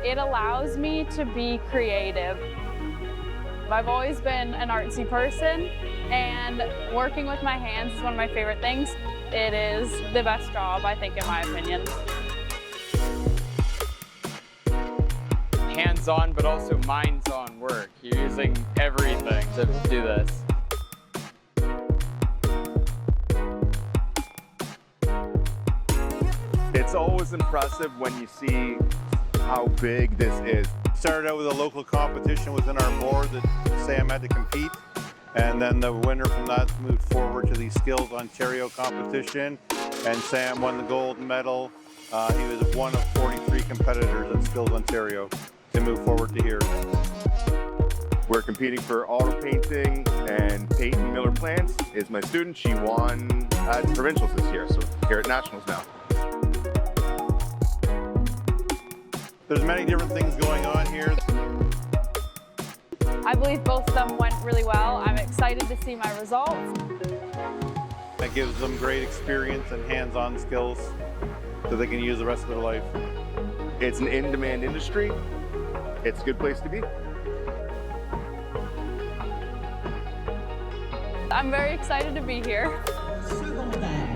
It allows me to be creative. I've always been an artsy person, and working with my hands is one of my favorite things. It is the best job, I think, in my opinion. Hands-on, but also minds-on work. You're using everything to do this. It's always impressive when you see how big this is. Started out with a local competition within our board that Sam had to compete, and then the winner from that moved forward to the Skills Ontario competition, and Sam won the gold medal. He was one of 43 competitors at Skills Ontario to move forward to here. We're competing for auto painting, and Peyton Miller Plants is my student. She won at provincials this year, so here at nationals now. There's many different things going on here. I believe both of them went really well. I'm excited to see my results. That gives them great experience and hands-on skills that they can use the rest of their life. It's an in-demand industry. It's a good place to be. I'm very excited to be here. Secondaire.